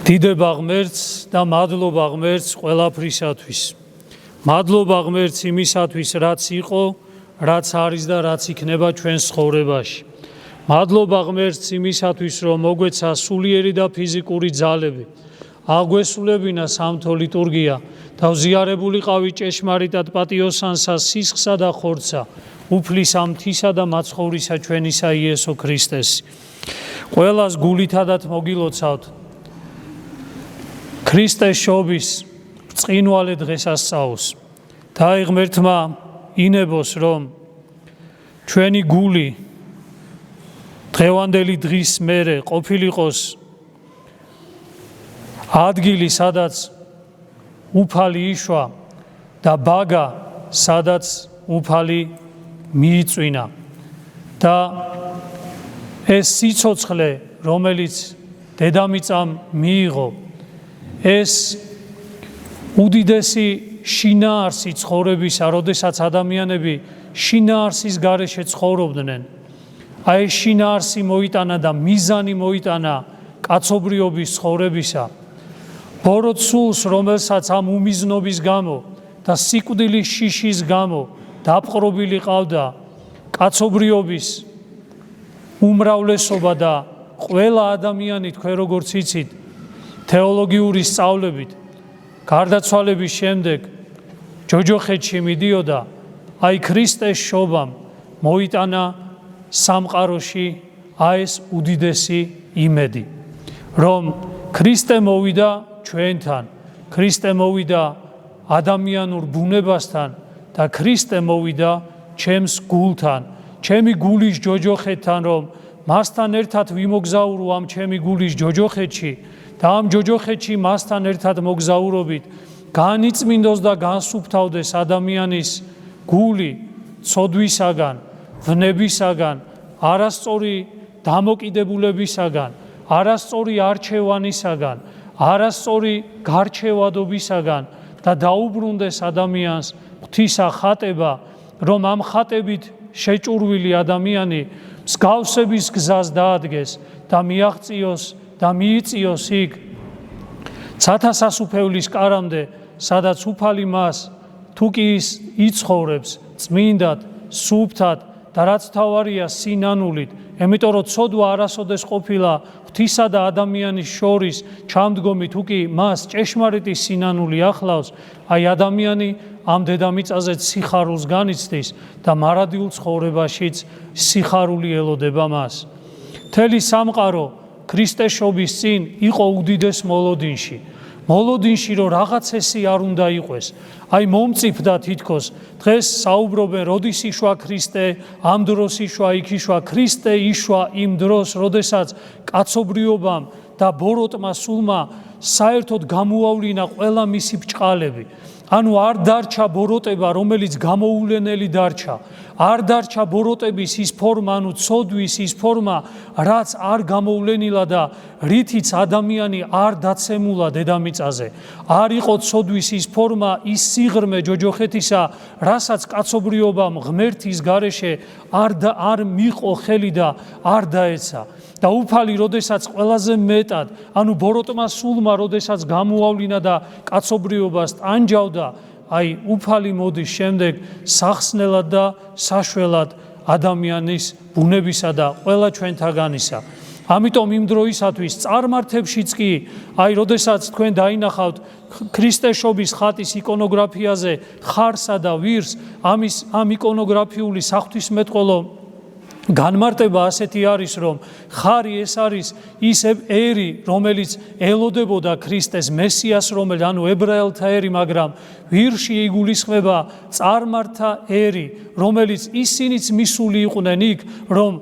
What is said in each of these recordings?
დიდება ღმერთს და მადლობა ღმერთს ყველაფრისათვის. მადლობა ღმერთს იმისათვის, რაც იყო, რაც არის და რაც იქნება ჩვენს ცხოვრებაში. მადლობა ღმერთს იმისათვის, რომ მოგვეცა სულიერი და ფიზიკური ძალები. აგვესულებინა სამთო ლიტურგია, დავზიარებულიყავი ჭეშმარიტად პატიოსანსა, სისხლსა და ხორცსა, უფლისა, მთისა და მაცხოვრისა ჩვენისა იესო ქრისტეს. ყველას გულითადად მოგილოცავთ ქრისტეს შობის ბრწყინვალე დღესასწაულს. და ღმერთმა ინებოს, რომ ჩვენი გული დღევანდელი დღის მერე ყოფილიყოს ადგილი, სადაც უფალი იშვა და ბაგა, სადაც უფალი მიიწვინა. და ეს სიცოცხლე, რომელიც დედამიწამ მიიღო, ეს უდიდესი შინაარსი ცხოვრებისა, როდესაც ადამიანები შინაარსის გარეშე ცხოვრობდნენ. აი ეს შინაარსი მოიტანა და მიზანი მოიტანა კაცობრიობის ცხოვრებისა. ბოროტ სულს, რომელსაც ამ უმიზნობის გამო და სიკვდილის შიშის გამო დაპყრობილი ყავდა კაცობრიობის უმრავლესობა და ყველა ადამიანი, თქვენ როგორც იცით, თეოლოგიური სწავლებით გარდაცვალების შემდეგ ჯოჯოხეთში მიდიოდა, აი ქრისტეს შობამ მოიტანა სამყაროში ეს უდიდესი იმედი, რომ ქრისტე მოვიდა ჩვენთან, ქრისტე მოვიდა ადამიანურ ბუნებასთან და ქრისტე მოვიდა ჩემს გულთან, ჩემი გულის ჯოჯოხეთთან, რომ მასთან ერთად ვიმოგზაურო ამ ჩემი გულის ჯოჯოხეთში და ამ ჯოჯოხეთში მასთან ერთად მოგზაურობით განიწმინდოს და განსუფთავდეს ადამიანის გული ცოდვისაგან, ვნებისაგან, არასწორი დამოკიდებულებისაგან, არასწორი არჩევანისაგან, არასწორი გარჩევადობისაგან და დაუბრუნდეს ადამიანს ღვთისა ხატება, რომ ამ ხატებით შეჭურვილი ადამიანი მსგავსების გზას დაადგეს და მიაღწიოს და მიიწიოს იქ ცათასასუფევლის კარამდე, სადაც უფალი მას თუ კი ის იცხოვრებს წმინდად, სუფთად და რაც თავარია სინანულით, იმიტომ რომ ცოდვა არასოდეს ყოფილა ღვთისა და ადამიანის შორის ჩამდგომი, თუ კი მას ჭეშმარიტი სინანული ახლავს, აი ადამიანი ამ დედამიწაზეც სიხარულს განიცდის და მარადიულ ცხოვრებაშიც სიხარული ელოდება მას. მთელი სამყარო ქრისტეს შობის წინ იყო უდიდეს მოლოდინში. მოლოდინში, რომ რაღაცესი არ უნდა იყვეს. აი მომწიფდა თითქოს. დღეს საუბრობენ, როდის იშვა ქრისტე, ამ დროს იშვა, იქ იშვა. ქრისტე იშვა იმ დროს, როდესაც კაცობრიობამ და ბოროტმა სულმა საერთოდ გამოავლინა ყველა მისი ბრჭყალები. ანუ არ დარჩა ბოროტება, რომელიც გამოულენელი დარჩა. არ დარჩა ბოროტების ის ფორმა, ანუ ცოდვის ის ფორმა, რაც არ გამოულენილა და რითიც ადამიანი არ დაცემულა დედამიწაზე. არ იყო ცოდვის ის ფორმა, ის სიღრმე ჯოჯოხეთისა, რასაც კაცობრიობამ ღმერთის გარეშე არ მიყო ხელი და არ დაეცა. და უფალი, როდესაც ყველაზე მეტად, ანუ ბოროტმა სულმა, როდესაც გამოავლინა და კაცობრიობას ტანჯავდა, აი უფალი მოდის შემდეგ სახსნელად და საშველად ადამიანის ბუნებისა და ყველა ჩვენთაგანისა. ამიტომ იმ დროისათვის წარმართებშიც კი, აი როდესაც თქვენ დაინახავთ ქრისტეს შობის ხატის იკონოგრაფიაზე ხარსა და ვირს, ამ იკონოგრაფიული საღვთისმეტყველო განმარტება ასეთი არის, რომ ხარი ეს არის ის ერი, რომელიც ელოდებოდა ქრისტეს მესიას, ანუ ებრაელთა ერი, მაგრამ ვირში იგულისხმება წარმართა ერი, რომელიც ისინიც მისული იყვნენ იქ, რომ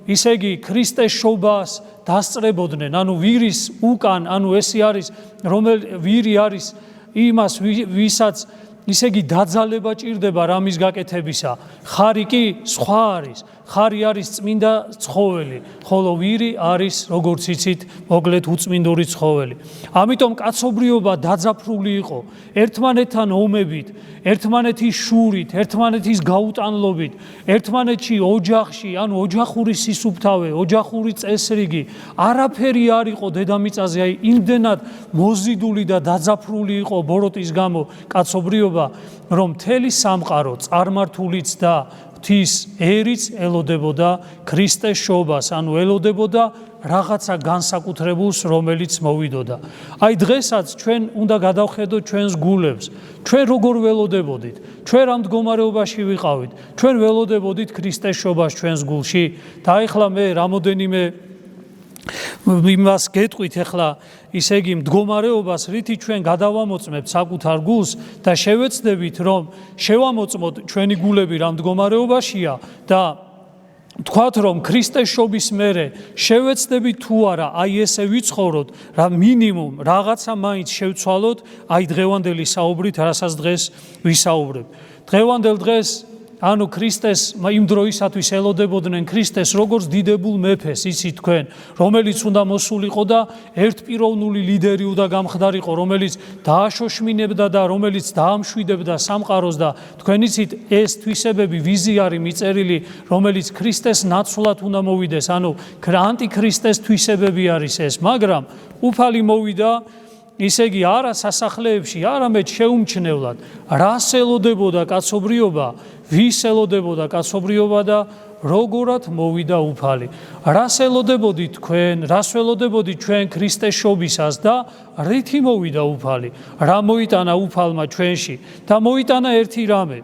ისე იგი ქრისტეს შობას დასწრებოდნენ. ანუ ვირის უკან, ანუ ესე არის, ვირი არის იმას, ვისაც ისე იგი დაძალება ჭირდება რამის გაკეთებისა. ხარი კი სხვა არის. ხარი არის წმინდა ცხოველი, ხოლო ვირი არის, როგორც იცით, მოკლედ უწმინდური ცხოველი. ამიტომ კაცობრიობა დაძაფრული იყო ერთმანეთთან ომებით, ერთმანეთის შურით, ერთმანეთის გაუტანლობით, ერთმანეთში ოჯახში, ანუ ოჯახური სისუფთავე, ოჯახური წესრიგი, არაფერი არ იყო დედამიწაზე, აი იმდენად მოზიდული და დაძაფრული იყო ბოროტის გამო კაცობრიობა, რომ მთელი სამყარო წარმართულიც და ღვთის ერიც ელოდებოდა ქრისტეს შობას, ანუ ელოდებოდა რაღაცა განსაკუთრებულს, რომელიც მოვიდოდა. აი დღესაც ჩვენ უნდა გადავხედოთ ჩვენს გულებს. ჩვენ როგორ ველოდებოდით? ჩვენ რა მდგომარეობაში ვიყავით? ჩვენ ველოდებოდით ქრისტეს შობას ჩვენს გულში? და ეხლა მე რამოდენიმე იმას გეტყვით ახლა, ისე იგი მდგომარეობას, რითი ჩვენ გადავამოწმებთ საკუთარ გულს და შევეცდებით, რომ შევამოწმოთ ჩვენი გულები რა მდგომარეობაშია და თქვათ, რომ ქრისტეს შობის მერე შევეცდებით თუ არა, აი ესე ვიცხოვროთ, რა მინიმუმ რაღაცა მაინც შევცვალოთ, აი დღევანდელი საუბრით, რასაც დღეს ვისაუბრებ. დღევანდელ დღეს ანუ ქრისტეს იმ დროისათვის ელოდებოდნენ ქრისტეს როგორც დიდებულ მეფეს, იცით თქვენ, რომელიც უნდა მოსულიყო და ერთპიროვნული ლიდერი უნდა გამხდარიყო, რომელიც დააშოშმინებდა და რომელიც დაამშვიდებდა სამყაროს და თქვენ იცით ეს თვისებები ვიზიარი მიწერილი, რომელიც ქრისტეს ნაცვლად უნდა მოვიდეს, ანუ ანტიქრისტეს თვისებები არის ეს, მაგრამ უფალი მოვიდა ისე იგი არა სასახლეებში, არამედ შეუმჩნევლად, რას ელოდებოდა კაცობრიობა, ვის ელოდებოდა კაცობრიობა და როგორად მოვიდა უფალი. რას ელოდებოდით თქვენ, რას ველოდებოდით ჩვენ ქრისტეს შობისას და რითი მოვიდა უფალი, რა მოიტანა უფალმა ჩვენში და მოიტანა ერთი რამე.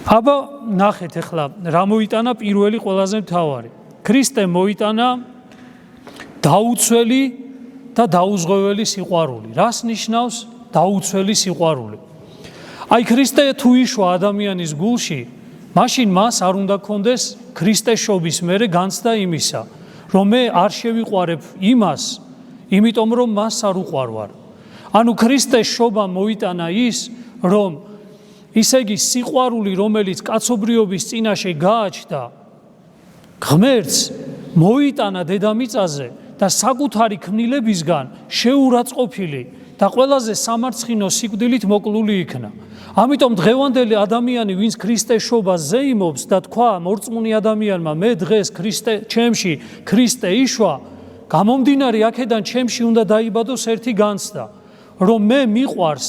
აბა ნახეთ ახლა, რა მოიტანა პირველი ყველაზე მთავარი. ქრისტე მოიტანა დაუცველი და დაუზღვეველი სიყვარული. რას ნიშნავს დაუცველი სიყვარული? აი ქრისტე თუ იშვა ადამიანის გულში, მაშინ მას არ უნდა კონდეს ქრისტეს შობის მერე განცდა იმისა, რომ მე არ შევიყვარებ იმას, იმიტომ რომ მას არ უყვარვარ. ანუ ქრისტეს შობა მოიტანა ის, რომ ისე იგი სიყვარული, რომელიც კაცობრიობის წინაშე გააჩნდა, ღმერთს მოიტანა დედამიწაზე და საკუთარი ქმნილებისგან შეურაცხყოფილი და ყველაზე სამარცხინო სიკვდილით მოკლული იქნა. ამიტომ დღევანდელი ადამიანი, ვინც ქრისტეს შობას ზეიმობს და თქვა მორწმუნე ადამიანმა, მე დღეს ჩემში ქრისტე იშვა, გამომდინარე აქედან ჩემში უნდა დაიბადოს ერთი განცდა, რომ მე მიყვარს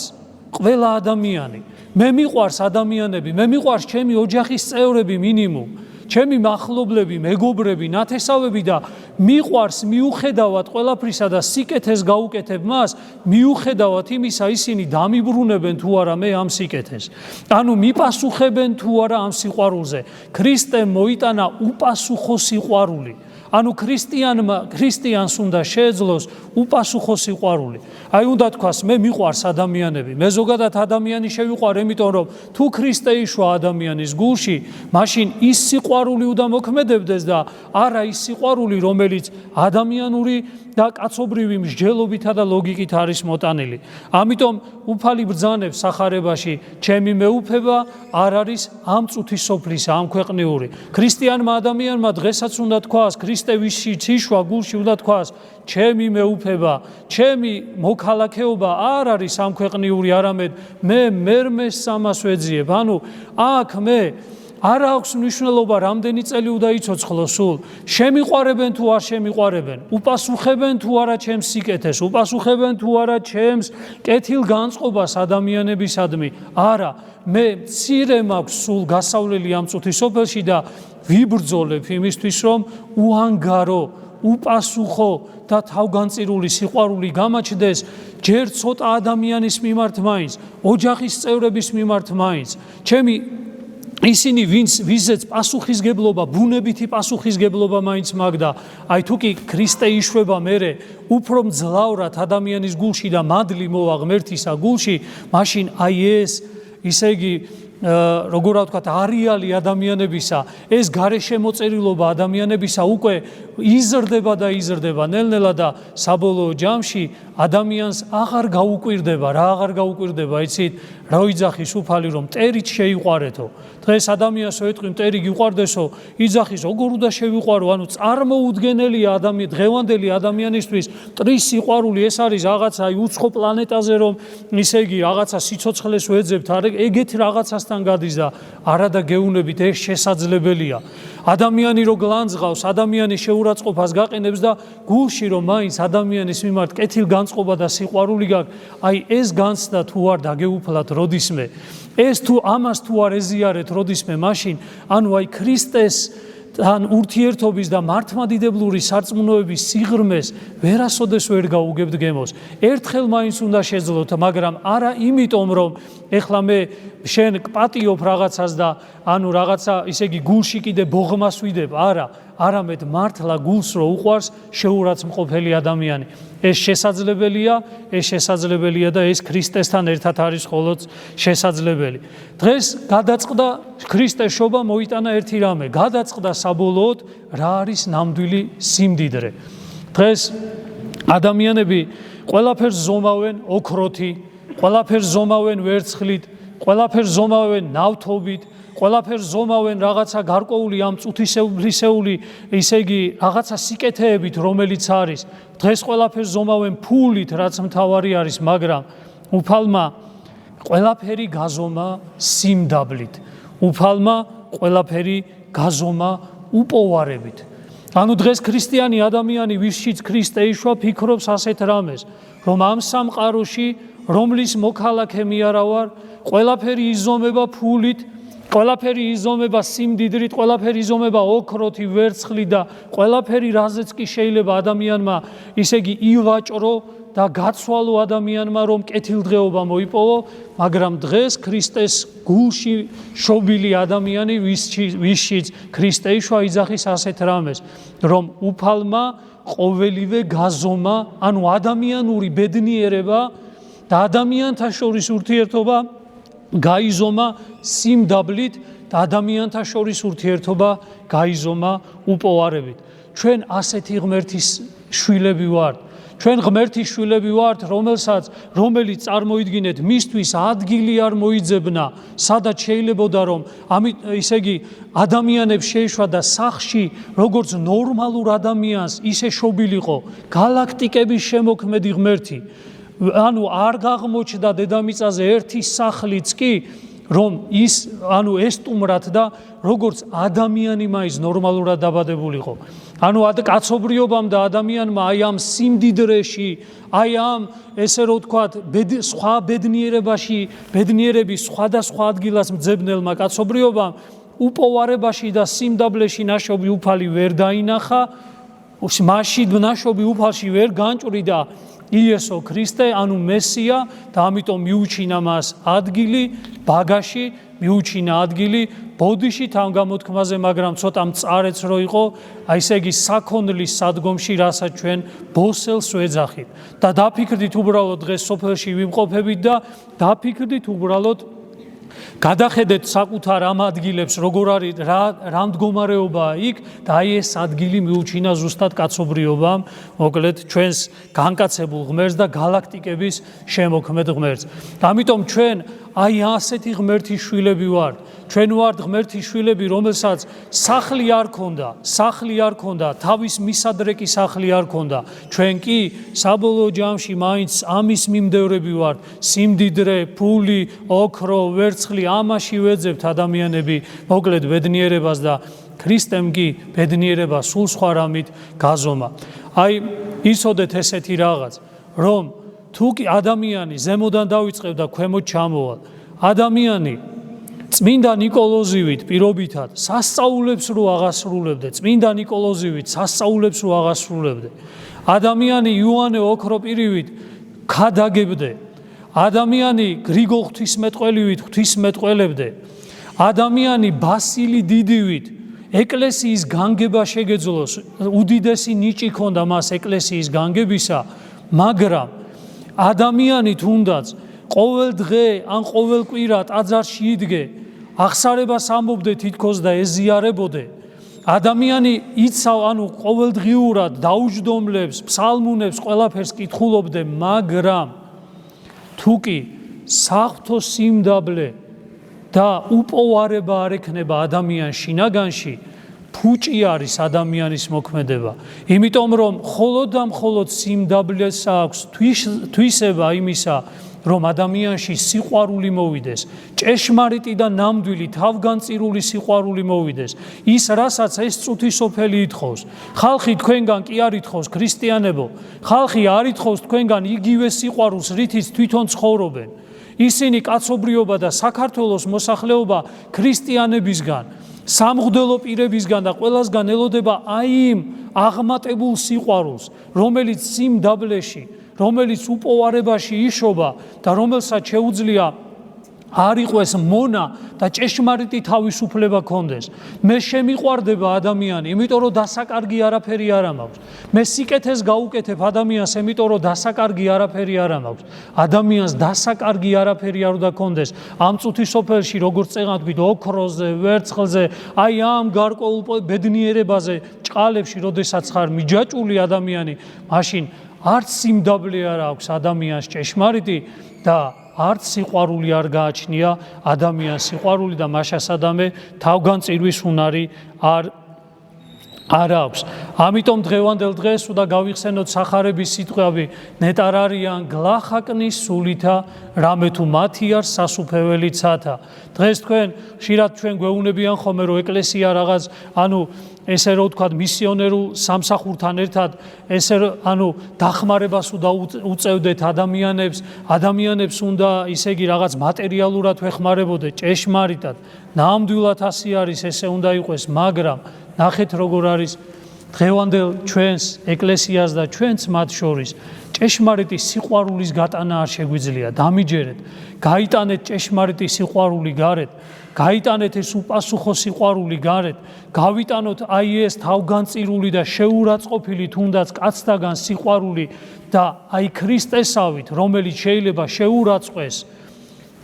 ყველა ადამიანი, მე მიყვარს ადამიანები, მე მიყვარს ჩემი ოჯახის წევრები მინიმუმ, ჩემი მახლობლები, მეგობრები, ნათესავები და მიყვარს მიუხედავად ყველაფრისა და სიკეთეს გაუკეთებ მას, მიუხედავად იმისა ისინი დამიბრუნებენ თუ არა მე ამ სიკეთეს. ანუ მიპასუხებენ თუ არა ამ სიყვარულზე. ქრისტემ მოიტანა უპასუხო სიყვარული. ანუ ქრისტიანს უნდა შეეძლოს უპასუხო სიყვარული. აი უნდა თქვას, მე მიყვარს ადამიანები, მე ზოგადად ადამიანი შევიყვარ, იმიტომ რომ თუ ქრისტე იშვა ადამიანის გულში, მაშინ ის სიყვარული უნდა მოქმედებდეს და არა ის სიყვარული, რომელიც ადამიანური და კაცობრივი მსჯელობითა და ლოგიკით არის მოტანილი. ამიტომ უფალი ბრძანებს სახარებაში, ჩემი მეუფება არ არის ამ წუთის სოფლისა, ამ ქვეყნიური. ქრისტიანმა ადამიანმა დღესაც უნდა თქვას, ქრისტე ვისიც იშვა გულში უნდა თქვას, ჩემი მეუფება, ჩემი მოქალაქეობა არ არის ამ ქვეყნიური, არამედ მე მერმეს სამას ვეძიებ. ანუ აქ მე არ აქვს მნიშვნელობა რამდენი წელი უნდა იცოცხლო სულ, შემიყვარებენ თუ არ შემიყვარებენ, უპასუხებენ თუ არა ჩემს სიკეთეს, უპასუხებენ თუ არა ჩემს კეთილ განწყობას ადამიანებისადმი. არა, მე მცირე მაქვს სულ გასავლელი ამ წუთის სოფელში და ვიბრძოლებ იმისთვის, რომ უანგარო, უპასუხო და თავგანწირული სიყვარული გამაჩნდეს ჯერ ცოტა ადამიანის მიმართ მაინც, ოჯახის წევრების მიმართ მაინც. ჩემი ისინი ვიზეც პასუხისგებლობა, ბუნებითი პასუხისგებლობა მაინც მაგდა. აი თუ კი ქრისტე იშვება მერე უფრო მძლავრად ადამიანის გულში და მადლი მოვა ღმერთისა გულში, მაშინ აი ეს, ისე იგი როგორ ვთქვათ, არეალი ადამიანებისა, ეს გარეშემოწერილობა ადამიანებისა უკვე იზრდება და იზრდება ნელ-ნელა და საბოლოო ჯამში ადამიანს აღარ გაუკვირდება, რა აღარ გაუკვირდება, იცით, რა იძახის უფალი რომ მტერით შეიყვარეთო. დღეს ადამიანს ეთქვი მტერი გიყვარდესო, იძახის როგორ უნდა შევიყვარო, ანუ წარმოუდგენელია დღევანდელი ადამიანისთვის მტრის სიყვარული, ეს არის რაღაცა უცხო პლანეტაზე რომ ისე იგი რაღაცა სიცოცხლეს ვეძებთ, ეგეთი რაღაცასთან გადის და არადა გეუნებით ეს შესაძლებელია. ადამიანი რო გლანძღავს, ადამიანი შეურაცხყოფას გაყენებს და გულში რომ მაინც ადამიანის მიმართ კეთილგანწყობა და სიყვარული გაქვს, აი ეს განცდა თუ არ დაგეუფლათ როდისმე, ეს თუ ამას თუ არ ეზიარეთ როდისმე, მაშინ ანუ აი ქრისტეს თან ურთიერთობის და მართლმადიდებლური სარწმუნოების სიღრმეს ვერასოდეს ვერ გაუგებთ გემოს. ერთხელ მაინც უნდა შეძლოთ, მაგრამ არა იმიტომ რომ ეხლა მე შენ პატიობ რაღაცას და ანუ რაღაცა ისე იგი გულში კიდე ბოღმას ვიდებ, არა, არამედ მართლა გულს რო უყვარს შეურაცხმყოფელი ადამიანი. ეს შესაძლებელია და ეს ქრისტესთან ერთად არის მხოლოდ შესაძლებელი. დღეს გადაწყდა ქრისტეს შობა მოიტანა ერთი რამე, გადაწყდა საბოლოოდ რა არის ნამდვილი სიმდიდრე. დღეს ადამიანები ყველაფერს ზომავენ ოქროთი, ყველაფერს ზომავენ ვერცხლით, ყველაფერს ზომავენ ნავთობით, ყველაფერს ზომავენ რაღაცა გარკვეული ამ წუთისეულისეული, ისე იგი რაღაცა სიკეთეებით, რომელიც არის. დღეს ყველაფერს ზომავენ ფულით, რაც მთავარი არის, მაგრამ უფალმა ყველაფერი გაზომა სიმდაბლით. უფალმა ყველაფერი გაზომა უპოვარებით. ანუ დღეს ქრისტიანი ადამიანი, ვისშიც ქრისტე იშვა, ფიქრობს ასეთ რამეს, რომ ამ სამყაროში, რომლის მოქალაქე მე არა ვარ, ყველაფერი იზომება ფულით, ყველაფერი იზომება სიმდიდრით, ყველაფერი იზომება ოქროთი, ვერცხლით და ყველაფერი რაზეც კი შეიძლება ადამიანმა ისე იგი ივაჭრო და გაცვალო ადამიანმა რომ კეთილდღეობა მოიპოვო, მაგრამ დღეს ქრისტეს გულში შობილი ადამიანი, ვისშიც ქრისტე იშვა, იძახის ასეთ რამეს, რომ უფალმა ყოველივე გაზომა, ანუ ადამიანური ბედნიერება და ადამიანთა შორის ურთიერთობა გაიზომა სიმდაბლით და ადამიანთა შორის ურთიერთობა გაიზომა უპოვარებით. ჩვენ ასეთი ღმერთის შვილები ვართ. ჩვენ ღმერთის შვილები ვართ, რომელიც წარმოიდგინეთ, მისთვის ადგილი არ მოიძებნა, სადაც შეიძლებოდა რომ ისე იგი ადამიანებს შეეშვა და სახში, როგორც ნორმალურ ადამიანს, ისე შობილიყო გალაქტიკების შემოქმედი ღმერთი. ანუ არ გაღმოჩნდა დედამიწაზე ერთი სახლიც კი, რომ ის ანუ ესტუმრათ და როგორც ადამიანი მაინც ნორმალურად დაბადებულიყო. ანუ კაცობრიობამ და ადამიანმა აი ამ სიმდიდრეში, აი ამ ესე რომ ვთქვათ, სხვა ბედნიერების სხვადასხვა ადგილას მძებნელმა კაცობრიობამ უპოვარებაში და სიმდაბლეში ნაშობი უფალი ვერ დაინახა, მაშინ ნაშობი უფალში ვერ განჭვრიდა იესო ქრისტე, ანუ მესია და ამიტომ მიუჩინა მას ადგილი ბაგაში, მიუჩინა ადგილი ბოდიშით ამ გამოთქმაზე, მაგრამ ცოტა მწარეც რო იყო, აი ესე იგი საქონლის სადგომში, რასაც ჩვენ ბოსელს ვეძახით. და დაფიქრდით უბრალოდ დღეს სოფელში ვიმყოფებით და დაფიქრდით უბრალოდ გადახედეთ საკუთარ ამ ადგილებს, როგორ არის, რა მდგომარეობაა იქ და აი ეს ადგილი მიუჩინა ზუსტად კაცობრიობამ, მოკლედ ჩვენს განკაცებულ ღმერთს და გალაქტიკების შემოქმედ ღმერთს. ამიტომ ჩვენ აი ასეთი ღმერთის შვილები ვართ. ჩვენ ვართ ღმერთის შვილები, რომელსაც სახლი არ ქონდა, თავის მისადრეკი სახლი არ ქონდა. ჩვენ კი საბოლოო ჯამში მაინც ამის მიმდევრები ვართ. სიმდიდრე, ფული, ოქრო, ვერცხლი, ამაში ვეძებთ ადამიანები, მოკლედ ბედნიერებას და ქრისტემ კი ბედნიერება სულ სხვა რამით გაზომა. აი იცოდეთ ესეთი რაღაც, რომ თუ კი ადამიანი ზემოდან დავიწყებ და ქვემოთ ჩამოვალ, ადამიანი წმინდა ნიკოლოზივით პირობითად სასწაულებს რო აღასრულებდე, წმინდა ნიკოლოზივით სასწაულებს რო აღასრულებდე, ადამიანი იოანე ოქროპირივით ქადაგებდე, ადამიანი გრიგოლ ღვთისმეტყველივით ღვთისმეტყველებდე, ადამიანი ბასილი დიდივით ეკლესიის განგება შეგეძლოს, უდიდესი ნიჭი ქონდა მას ეკლესიის განგებისა, მაგრამ ადამიანი თუნდაც ყოველ დღე ან ყოველ კვირა ტაძარში იდგე აღსარებას ამბობდე თითქოს და ეზიარებოდე. ადამიანი იცავ, ყოველდღიურად დაუჯდომლებს, ფსალმუნებს, ყველაფერს კითხულობდე, მაგრამ თუ კი საღვთო სიმდაბლე და უპოვარება არ ექნება ადამიანს შინაგანში, ფუჭი არის ადამიანის მოქმედება. იმიტომ რომ მხოლოდ და მხოლოდ სიმდაბლეს აქვს თვისება იმისა, რომ ადამიანში სიყვარული მოვიდეს, ჭეშმარიტი და ნამდვილი თავგანწირული სიყვარული მოვიდეს. ის, რასაც ეს წუთი სოფელი ითხოვს. ხალხი თქვენგან კი არ ითხოვს ქრისტიანებო, ხალხი არ ითხოვს თქვენგან იგივე სიყვარულს, რითიც თვითონ ცხოვრობენ. ისინი კაცობრიობა და საქართველოს მოსახლეობა ქრისტიანებისგან, სამღვდელო პირებისგან და ყველასგან ელოდება აი იმ აღმატებულ სიყვარულს, რომელიც სიმდაბლეში, რომელიც უპოვარებაში იშობა და რომელსაც შეუძლია არ იყვეს მონა და ჭეშმარიტი თავისუფლება კონდეს. მე შემიყვარდება ადამიანი, იმიტომ რომ დასაკარგი არაფერი არ მაქვს. მე სიკეთეს გაუკეთებ ადამიანს, იმიტომ რომ დასაკარგი არაფერი არ მაქვს. ადამიანს დასაკარგი არაფერი არ უნდა კონდეს. ამ წუთის სოფელში როგორც წეღანთქვით ოქროზე, ვერცხლზე, აი ამ გარკვეულ ბედნიერებაზე, ჭყალებში, როდესაც ხარ მიჯაჭული ადამიანი, მაშინ არც სიმდაბლე არ აქვს ადამიანს ჭეშმარიტი და არც სიყვარული არ გააჩნია ადამიანს სიყვარული და მაშასადამე თავგანწირვის უნარი არ აქვს. ამიტომ დღევანდელ დღეს უნდა გავიხსენოთ სახარების სიტყვები, ნეტარ არიან გლახაკნის სულითა, რამე თუ მათი არ სასუფეველი ცათა. დღეს თქვენ ხშირად ჩვენ გვეუბნებიან ხოლმე, რომ ეკლესია რაღაც, ესე რომ ვთქვათ, მისიონერულ სამსახურთან ერთად, დახმარებას უნდა უწევდეთ ადამიანებს უნდა ისე იგი რაღაც მატერიალურად ვეხმარებოდეთ, ჭეშმარიტად, ნამდვილად ასე არის, ესე უნდა იყოს, მაგრამ ნახეთ როგორ არის დღევანდელ ჩვენს ეკლესიას და ჩვენც მათ შორის ჭეშმარიტი სიყვარულის გატანა არ შეგვიძლია. დამიჯერეთ, გაიტანეთ ჭეშმარიტი სიყვარული გარეთ, გაიტანეთ ეს უპასუხო სიყვარული გარეთ, გავიტანოთ აი ეს თავგანწირული და შეურაცხყოფილი თუნდაც კაცთაგან სიყვარული და აი ქრისტესავით, რომელიც შეიძლება შეურაცხყვეს,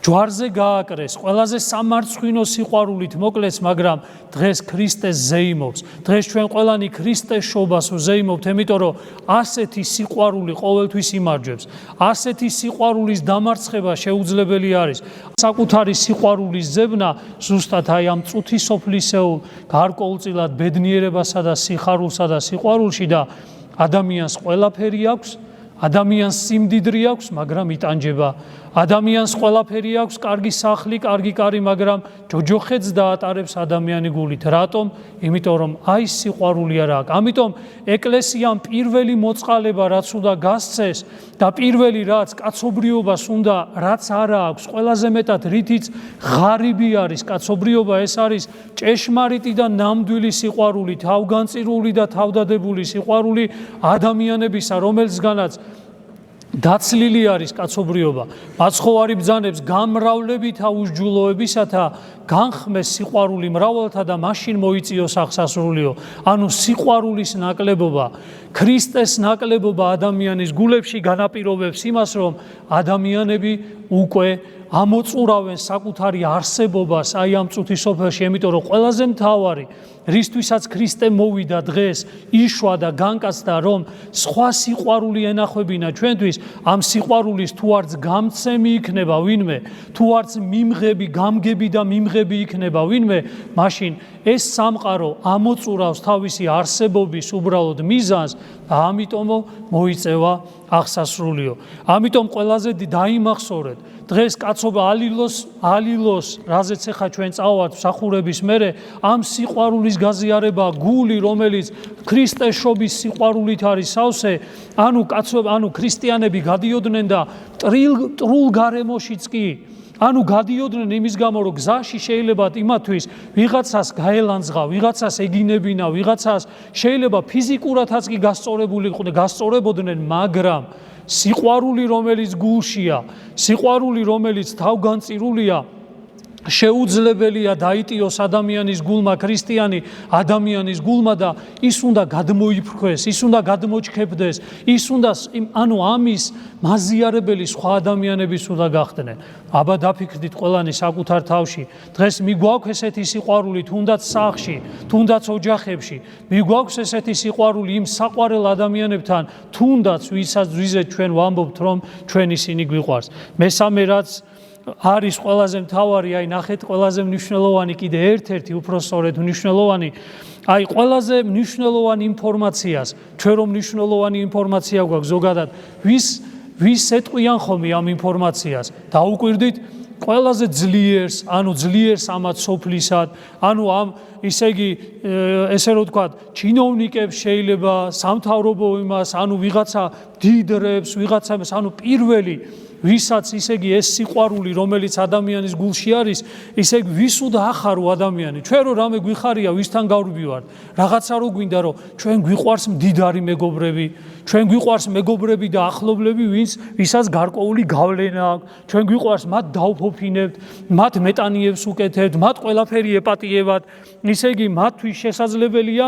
ჯვარზე გააკრეს, ყველაზე სამარცხვინო სიყვარულით მოკლეს, მაგრამ დღეს ქრისტეს ზეიმობს. დღეს ჩვენ ყველანი ქრისტეს შობას ვზეიმობთ, იმიტომ რომ ასეთი სიყვარული ყოველთვის იმარჯვებს. ასეთი სიყვარულის დამარცხება შეუძლებელი არის. საკუთარი სიყვარულის ზებნა ზუსტად აი ამ წუთის სოფლისეულ გარკვეულწილად ბედნიერებასა და სიხარულსა და სიყვარულში და ადამიანს ყველაფერი აქვს, ადამიანს სიმდიდრე აქვს, მაგრამ იტანჯება. ადამიანს ყველაფერი აქვს, კარგი სახლი, კარგი კარი, მაგრამ ჯოჯოხეთს დაატარებს ადამიანი გულით. რატომ? იმიტომ რომ აი სიყვარული არ აქვს. ამიტომ ეკლესიამ პირველი მოწყალება რაც უნდა გასცეს და პირველი რაც კაცობრიობას უნდა, რაც არ აქვს, ყველაზე მეტად რითიც ღარიბი არის კაცობრიობა, ეს არის ჭეშმარიტი და ნამდვილი სიყვარული, თავგანწირული და თავდადებული სიყვარული ადამიანებისა, რომელსგანაც დაცლილი არის კაცობრიობა. მაცხოვარი ბრძანებს გამრავლებითა უსჯულოებისათა განხმეს სიყვარული მრავალთა და მაშინ მოიწიოს აღსასრულიო. სიყვარულის ნაკლებობა, ქრისტეს ნაკლებობა ადამიანის გულებში განაპირობებს იმას, რომ ადამიანები უკვე ამოწურავენ საკუთარი არსებობას აი ამ წუთის სოფელში, იმიტომ რომ ყველაზე მთავარი, რისთვისაც ქრისტე მოვიდა დღეს, იშვა და განკაცდა, რომ სხვა სიყვარული ენახვებინა ჩვენთვის, ამ სიყვარულის თუ არც გამცემი იქნება ვინმე, თუ არც მიმღები, გამგები და მიმღები იქნება ვინმე, მაშინ ეს სამყარო ამოწურავს თავისი არსებობის უბრალოდ მიზანს და ამიტომ მოიწევა აღსასრულიო. ამიტომ ყველაზე დაიმახსოვრეთ დღეს კაცობა ალილოს, რაზეც ახლა ჩვენ წავართ მსახურების მერე, ამ სიყვარულის გაზიარება გული, რომელიც ქრისტეს შობის სიყვარულით არის სავსე, ქრისტიანები გადიოდნენ და ტრულ გარემოშიც კი, გადიოდნენ იმის გამო, რომ გზაში შეიძლება იმათვის ვიღაცას გაელანძღა, ვიღაცას ეგინებინა, ვიღაცას შეიძლება ფიზიკურადაც კი გასწორებოდნენ, მაგრამ სიყვარული, რომელიც გულშია, სიყვარული, რომელიც თავგანწირულია, შეუძლებელია დაიტიოს ადამიანის გულმა, ქრისტიანი ადამიანის გულმა და ის უნდა გადმოიფრქვეს, ის უნდა გადმოჩქებდეს, ის უნდა ამის მაზიარებელი სხვა ადამიანების უნდა გახდნენ. აბა დაფიქრდით ყველანი საკუთარ თავში. დღეს მიგვაქვს ესეთი სიყვარული თუნდაც სახლში, თუნდაც ოჯახებში, მიგვაქვს ესეთი სიყვარული იმ საყვარელ ადამიანებთან, თუნდაც ვიზეთ ჩვენ ვამბობთ, რომ ჩვენ ისინი გვიყვარს. მესამე რაც არის ყველაზე მთავარი, აი ნახეთ, ყველაზე მნიშვნელოვანი კიდე ერთ-ერთი უпростоრედ მნიშვნელოვანი, აი ყველაზე მნიშვნელოვანი ინფორმაციას, ჩვენ რომ მნიშვნელოვანი ინფორმაცია გვაქვს ზოგადად, ვის ეტყვიან ხოლმე ამ ინფორმაციას? დაუკვირდით ყველაზე ძლიერს, ძლიერს ამათ სოფლისად, ამ ისე იგი ესე რომ ვთქვათ, ჩინოვნიკებს შეიძლება სამთავრობო იმას, ვიღაცა დიდრებს, ვიღაცას, პირველი ვისაც ისე იგი ეს სიყვარული, რომელიც ადამიანის გულში არის, ისე ვის უნდა ახარო ადამიანი. ჩვენ რო რამე გვიხარია, ვისთან გავრბივართ, რაღაცა რო გვინდა, რომ ჩვენ გვიყვარს მდიდარი მეგობრები, ჩვენ გვიყვარს მეგობრები და ახლობლები, ვისაც გარკვეული გავლენა აქვს, ჩვენ გვიყვარს მათ დავფოფინებთ, მათ მეტანიებს უკეთებთ, მათ ყველაფერი ეპატიებად, ისე იგი მათთვის შესაძლებელია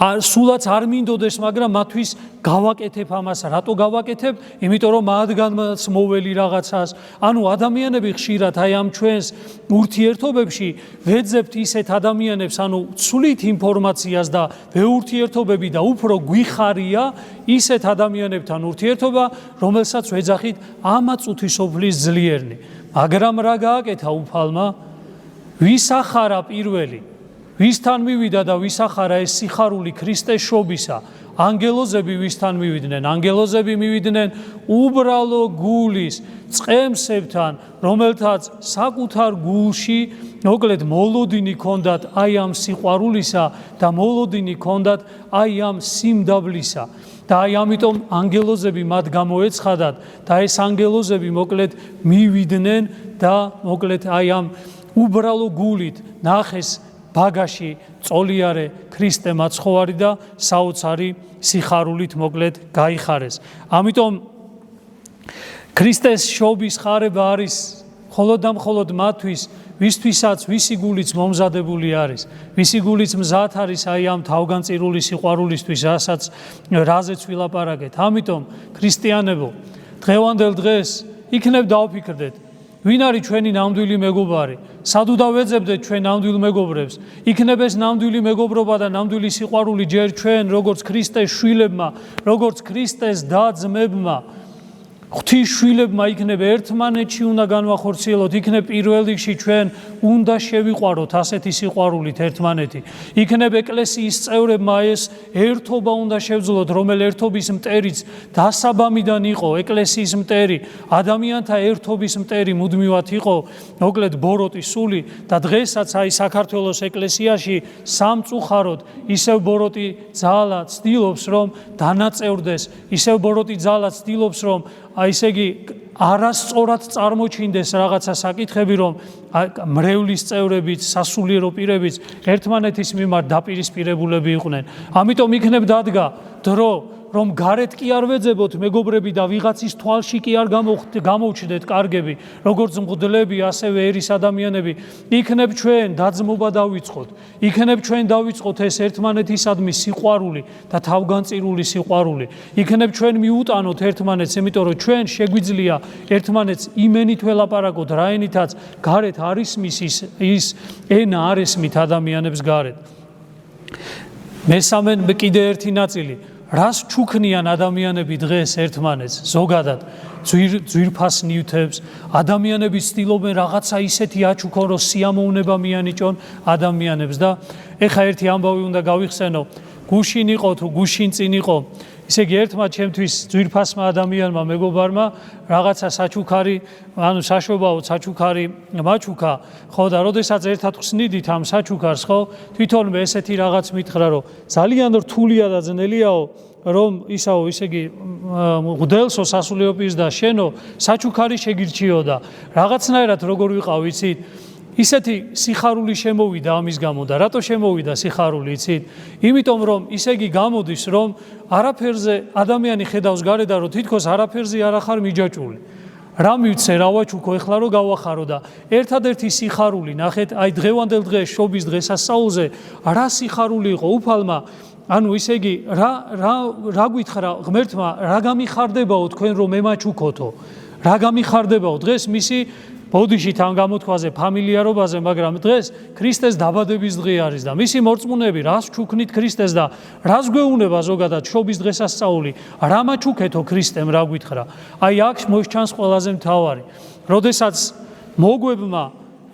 სულაც არ მინდოდეს, მაგრამ მათთვის გავაკეთებ ამას. რატო გავაკეთებ? იმიტომ რომ მათგანაც მოველი რაღაცას. ადამიანები ხშირად აი ამ ჩვენს ურთიერთობებში ვეძებთ ისეთ ადამიანებს, ცვლით ინფორმაციას და ვეურთიერთობები და უფრო გვიხარია ისეთ ადამიანებთან ურთიერთობა, რომელსაც ვეძახით ამა წუთი სოფლის ძლიერნი. მაგრამ რა გააკეთა უფალმა? ვის ახარა პირველი? ვისთან მივიდა და ვის ახარა ეს სიხარული ქრისტეს შობისა? ანგელოზები ვისთან მივიდნენ? ანგელოზები მივიდნენ უბრალო გულის წყემსებთან, რომელთაც საკუთარ გულში მოკლედ მოლოდინი ჰქონდათ აი ამ სიყვარულისა და მოლოდინი ჰქონდათ აი ამ სიმდაბლისა. და აი ამიტომ ანგელოზები მათ გამოეცხადათ და ეს ანგელოზები მოკლედ მივიდნენ და მოკლედ აი ამ უბრალო გულით ნახეს ბაგაში წოლიარე ქრისტე მაცხოვარი და საოცარი სიხარულით მოკლედ გაიხარეს. ამიტომ ქრისტეს შობის ხარება არის მხოლოდ და მხოლოდ მათთვის, ვისთვისაც ვისი გულიც მომზადებული არის, ვისი გულიც მზად არის აი ამ თავგანწირული სიყვარულისთვის, რაზეც ვილაპარაკეთ. ამიტომ ქრისტიანებო, დღევანდელ დღეს იქნებ დავფიქრდეთ, ვინ არის ჩვენი ნამდვილი მეგობარი? სადუ დავეძებდეთ ჩვენ ნამდვილ მეგობრებს? იქნებ ეს ნამდვილი მეგობრობა და ნამდვილი სიყვარული ჯერ ჩვენ, როგორც ქრისტეს შვილებმა, როგორც ქრისტეს და-ძმებმა, ღვთის შვილებმა იქნებ ერთმანეთში უნდა განვახორციელოთ, იქნებ პირველ რიგში ჩვენ უნდა შევიყვაროთ ასეთი სიყვარულით ერთმანეთი. იქნებ ეკლესიის წევრებმა ეს ერთობა უნდა შევძლოთ, რომელ ერთობის მტერიც დასაბამიდან იყო ეკლესიის მტერი, ადამიანთა ერთობის მტერი მუდმივად იყო, მოკლედ ბოროტი სული და დღესაც აი საქართველოს ეკლესიაში სამწუხაროდ ისევ ბოროტი ძალა ცდილობს, რომ დანაწევრდეს, ისევ ბოროტი ძალა ცდილობს, რომ ისე იგი არასწორად წარმოჩინდეს რაღაცა საკითხები, რომ მრევლის წევრებიც, სასულიერო პირებიც ერთმანეთის მიმართ დაპირისპირებულები იყვნენ. ამიტომ იქნებ დადგა დრო, რომ გარეთ კი არ ვეძებოთ მეგობრები და ვიღაცის თვალში კი არ გამოვჩნდეთ კარგები, როგორც მღვდლები, ასევე ერის ადამიანები. იქნებ ჩვენ დაძმობა დავიწყოთ, იქნებ ჩვენ დავიწყოთ ეს ერთმანეთისადმი სიყვარული და თავგანწირული სიყვარული. იქნებ ჩვენ მიუტანოთ ერთმანეთს, იმიტომ რომ ჩვენ შეგვიძლია ერთმანეთს იმენით ველაპარაკოთ, რაენითაც გარეთ არ ისმის ის ენა არ ესმით ადამიანებს გარეთ. მესამე კიდე ერთი ნაწილი, რას ჩუქნიან ადამიანები დღეს ერთმანეთს? ზოგადად ძვირფას ნივთებს, ადამიანები ცდილობენ რაღაცა ისეთი აჩუქონ, რომ სიამოვნება მიანიჭონ ადამიანებს და ეხა ერთი ამბავი უნდა გავიხსენო, გუშინ იყო თუ გუშინ წინ იყო, ისე იგი ერთმა ჩემთვის ძვირფასმა ადამიანმა მეგობარმა რაღაცა საჩუქარი, საშობაო საჩუქარი მაჩუქა, ხო და როდესაც ერთად ხსნიდით ამ საჩუქარს, ხო, თვითონვე ესეთი რაღაც მითხრა, რომ ძალიან რთულია და ძნელიაო, რომ ისაო, ისე იგი მღვდელსო სასულიერო პირს და შენო საჩუქარი შეგირჩიო და რაღაცნაირად როგორ ვიყავ, იცით? ისეთი სიხარული შემოვიდა ამის გამო და რატო შემოვიდა სიხარული, იცით? იმიტომ რომ ისე იგი გამოდის, რომ არაფერზე ადამიანი ხედავს გარედან, რომ თითქოს არაფერზე არ ახარ მიჯაჭვული. რა მივცე, რა ვაჩუქო, ეხლა რო გავახარო და ერთადერთი სიხარული, ნახეთ, აი დღევანდელ დღეს შობის დღესასწაულზე რა სიხარული იყო უფალმა, ანუ ისე იგი რა გითხრა ღმერთმა, რა გამიხარდებაო თქვენ რომ მემაჩუქოთო, რა გამიხარდებაო დღეს მისი ბოდიშით ამ გამოთქვაზე, ფამილიარობაზე, მაგრამ დღეს ქრისტეს დაბადების დღე არის და მისი მორწმუნეები რას ჩუქნით ქრისტეს და რას გვეუბნება ზოგადად შობის დღესასწაული, რა მაჩუქეთო ქრისტემ, რა გითხრა. აი აქ მოსჩანს ყველაზე მთავარი, როდესაც მოგვებმა,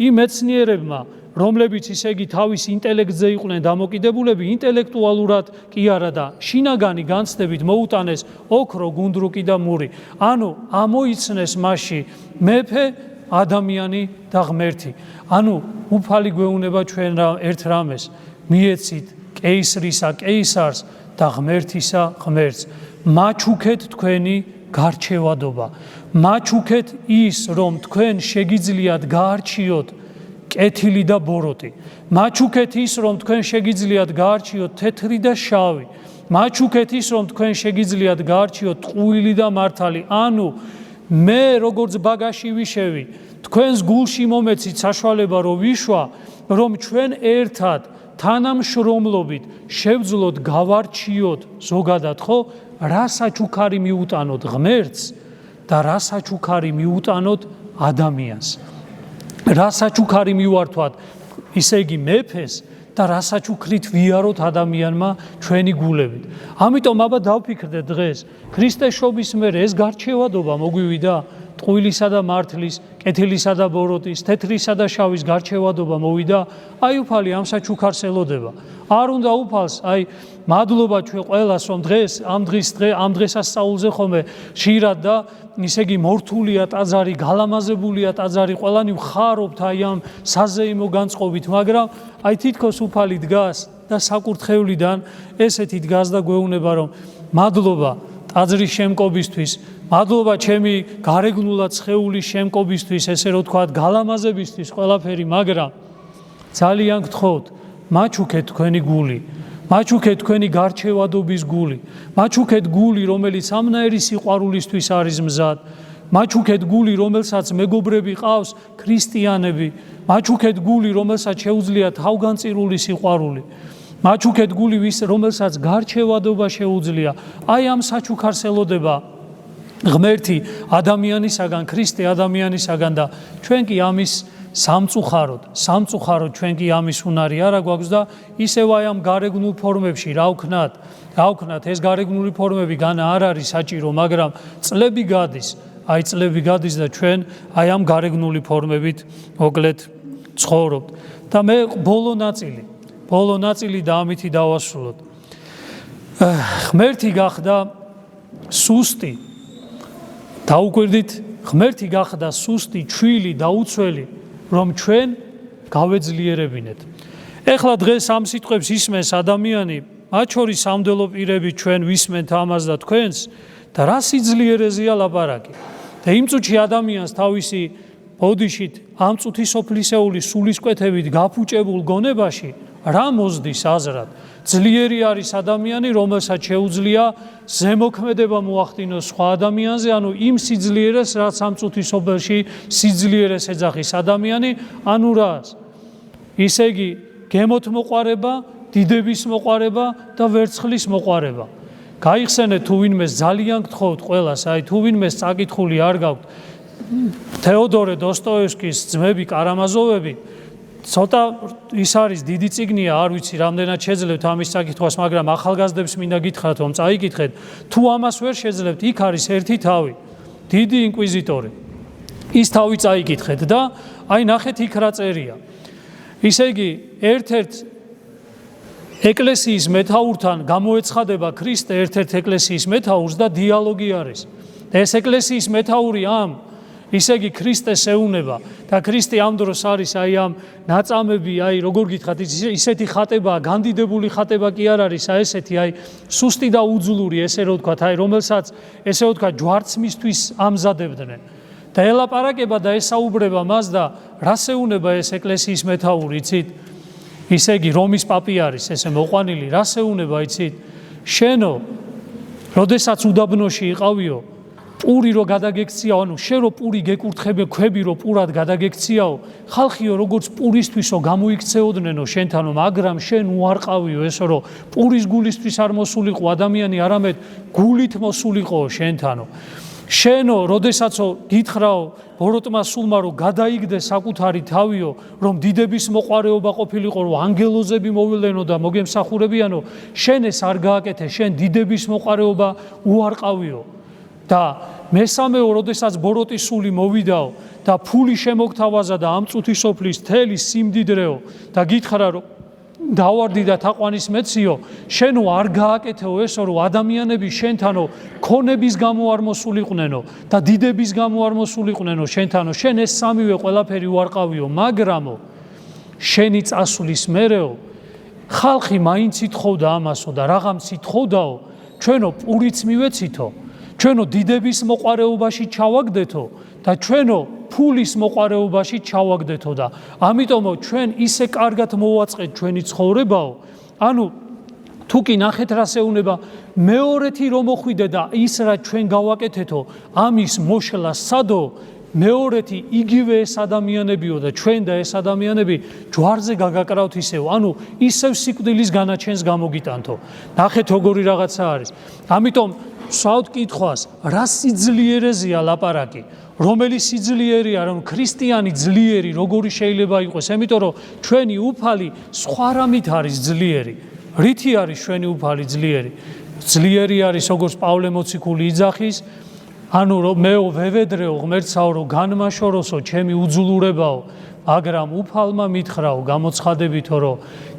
იმ მეცნიერებმა, რომლებიც ისე იგი თავის ინტელექტზე იყვნენ დამოკიდებულები, ინტელექტუალურად კი არა და შინაგანი განცდებით მოუტანეს ოქრო, გუნდრუკი და მური. ანუ ამოიცნეს მასში მეფე, ადამიანი და ღმერთი. ანუ უფალი გვეუბნება ჩვენ ერთ რამეს, მიეცით კეისრისა კეისარს და ღმერთისა ღმერთს. მაჩუქეთ თქვენი გარჩევადობა. მაჩუქეთ ის, რომ თქვენ შეგიძლიათ გაარჩიოთ კეთილი და ბოროტი. მაჩუქეთ ის, რომ თქვენ შეგიძლიათ გაარჩიოთ თეთრი და შავი. მაჩუქეთ ის, რომ თქვენ შეგიძლიათ გაარჩიოთ ტყუილი და მართალი. ანუ მე როგორც ბაგაში ვიშევი, თქვენს გულში მომეცით საშუალება რომ ვიშვა, რომ ჩვენ ერთად თანამშრომლობით შევძლოთ გავარჩიოთ ზოგადად ხო, რა საჩუქარი მიუტანოთ ღმერთს და რა საჩუქარი მიუტანოთ ადამიანს. რა საჩუქარი მივართვათ ისე იგი მეფეს და რა საჩუქრით ვიაროთ ადამიანმა ჩვენი გულებით. ამიტომ აბა დავფიქრდეთ დღეს, ქრისტეს შობის მერე ეს გარჩევადობა მოგვივიდა ტყუილისა და მართლის, კეთილისა და ბოროტის, თეთრისა და შავის გარჩევადობა მოვიდა, აი უფალი ამ საჩუქარს ელოდება. არ უნდა უფალს, აი მადლობა ჩვენ ყველას, რომ დღეს ამ დღესასწაულზე ხოლმე ხშირად და ისე იგი მორთულია ტაძარი, გალამაზებულია ტაძარი, ყველანი ვხარობთ აი ამ საზეიმო განწყობით, მაგრამ აი თითქოს უფალი დგას და საკურთხევლიდან ესეთი დგას და გვეუბნება, რომ მადლობა ტაძრის შემკობისთვის, მადლობა ჩემი გარეგნულად სხეულის შემკობისთვის, ესე რომ თქვა გალამაზებისთვის ყველაფერი, მაგრამ ძალიან გთხოვთ, მაჩუქეთ თქვენი გული, მაჩუქეთ თქვენი გარჩევადობის გული, მაჩუქეთ გული, რომელიც ამნაირი სიყვარულისთვის არის მზად, მაჩუქეთ გული, რომელსაც მეგობრები ყავს, ქრისტიანები, მაჩუქეთ გული, რომელსაც შეუძლია თავგანწირული სიყვარული, მაჩუქეთ გული, რომელსაც გარჩევადობა შეუძლია. აი ამ საჩუქარს ელოდება ღმერთი ადამიანისაგან, ქრისტე ადამიანისაგან და ჩვენ კი ამის სამწუხაროდ ჩვენ კი ამის უნარი არა გვაქვს და ისევ აი ამ გარეგნულ ფორმებში რა ვქნათ, ეს გარეგნული ფორმები განა არ არის საჭირო, მაგრამ წლები გადის და ჩვენ აი ამ გარეგნული ფორმებით მოკლედ ცხოვრობთ. და მე ბოლო ნაწილი და ამითი დავასრულოთ. ღმერთი გახდა სუსტი, დაუკვირდით, ღმერთი გახდა სუსტი, ჩვილი და უცველი, რომ ჩვენ გავეძლიერებინეთ. ეხლა დღეს ამ სიტყვებს ისმენს ადამიანი, მათ შორის სამდელო პირები ჩვენ ვისმენთ ამას და თქვენს და რა სიძლიერეზეა ლაპარაკი. და იმ წუთში ადამიანს თავისი ბოდიშით ამ წუთის სოფლისეული სულისკვეთებით გაფუჭებულ გონებაში რა მოსდის აზრად. ძლიერი არის ადამიანი, რომელსაც შეუძლია ზემოქმედება მოახდინოს სხვა ადამიანზე, ანუ იმ სიძლიერეს, რაც ამ წუთის სოფელში სიძლიერეს ეძახის ადამიანი, ანუ რას? ისე იგი გემოთ მოყარება, დიდების მოყარება და ვერცხლის მოყარება. გაიხსენეთ თუ ვინმეს ძალიან გთხოვთ ყველას, აი თუ ვინმეს წაკითხული არ გაქვთ თეოდორე დოსტოევსკის ძმები კარამაზოვები, ცოტა ის არის დიდი წიგნია, არ ვიცი რამდენად შეძლებთ ამის წაკითხვას, მაგრამ ახალგაზრდებს მინდა გითხრათ, რომ წაიკითხეთ. თუ ამას ვერ შეძლებთ, იქ არის ერთი თავი, დიდი ინკვიზიტორი. ის თავი წაიკითხეთ და აი ნახეთ იქ რა წერია. ისე იგი ერთ-ერთ ეკლესიის მეთაურთან გამოეცხადება ქრისტე ერთ-ერთ ეკლესიის მეთაურს და დიალოგი არის. და ეს ეკლესიის მეთაური ისე იგი ქრისტეს ეუნება და ქრისტე ამ დროს არის აი ამ ნაწამები, აი როგორ გითხრათ, ისეთი ხატებაა, განდიდებული ხატება კი არ არის, აი ესეთი აი სუსტი და უძლური, ესე რომ ვთქვათ, აი რომელსაც ესე რომ ვთქვათ ჯვარცმისთვის ამზადებდნენ. და ელაპარაკება და ესაუბრება მას და რას ეუნება ეს ეკლესიის მეთაური, იცით? ისე იგი რომის პაპი არის, ესე მოყვანილი, რას ეუნება, იცით? შენო, როდესაც უდაბნოში იყავიო, პური რო გადაგექციაო, ანუ შენ რო პური გეკურთხები, ქვები რო პურად გადაგექციაო, ხალხიო როგორც პურისთვისო გამოიქცეოდნენო შენთანო, მაგრამ შენ უარყავიო ესო რომ პურის გულისთვის არ მოსულიყო ადამიანი, არამედ გულით მოსულიყო შენთანო. შენო, როდესაცო გითხრაო ბოროტმა სულმა რომ გადაიგდე საკუთარი თავიო, რომ დიდების მოყარეობა ყოფილიყო, რომ ანგელოზები მოვილენო და მოგემსახურებიანო, შენ ეს არ გააკეთე, შენ დიდების მოყარეობა უარყავიო. და მესამეო, როდესაც ბოროტის სული მოვიდაო და ფული შემოგთავაზა და ამ წუთი სოფლის თელი სიმდიდრეო და გითხრა რომ დავარდი და თაყვანის მეციო, შენო არ გააკეთეო ესო რომ ადამიანები შენთანო ქონების გამო არ მოსულიყვნენო და დიდების გამო არ მოსულიყვნენო შენთანო, შენ ეს სამივე ყველაფერი უარყავიო, მაგრამო შენი წასulis მერეო ხალხი მაინც ითხოვდა ამასო და რაღაცა ითხოვდაო, ჩვენო პურიც მივეცითო, ჩვენო დიდების მოყარეობაში ჩავაგდეთო და ჩვენო ფულის მოყარეობაში ჩავაგდეთო და ამიტომო ჩვენ ისე კარგად მოვაწყეთ ჩვენი ცხოვრებაო, ანუ თუ კი ნახეთ რას ეუნება, მეორეთი რომ მოხვიდე და ის რა ჩვენ გავაკეთეთო, ამის მოშლა სადო, მეორეთი იგივე ეს ადამიანებიო და ჩვენ და ეს ადამიანები ჯვარზე გაგაკრავთ ისევ, ანუ ისევ სიკვდილის განაჩენს გამოგიტანთო. ნახეთ როგორი რაღაცა არის. ამიტომ სვავთ კითხვას, რა სიძლიერეზეა ლაპარაკი, რომელი სიძლიერია, რომ ქრისტიანი ძლიერი როგორი შეიძლება იყოს, იმიტომ რომ ჩვენი უფალი სხვა რამით არის ძლიერი. რითი არის ჩვენი უფალი ძლიერი? ძლიერი არის როგორც პავლე მოციქული იძახის, ანუ რომ მეო ვევედრეო ღმერთსაო რომ განმაშოროსო ჩემი უძულურებაო, მაგრამ უფალმა მითხრაო გამოცხადებითო რომ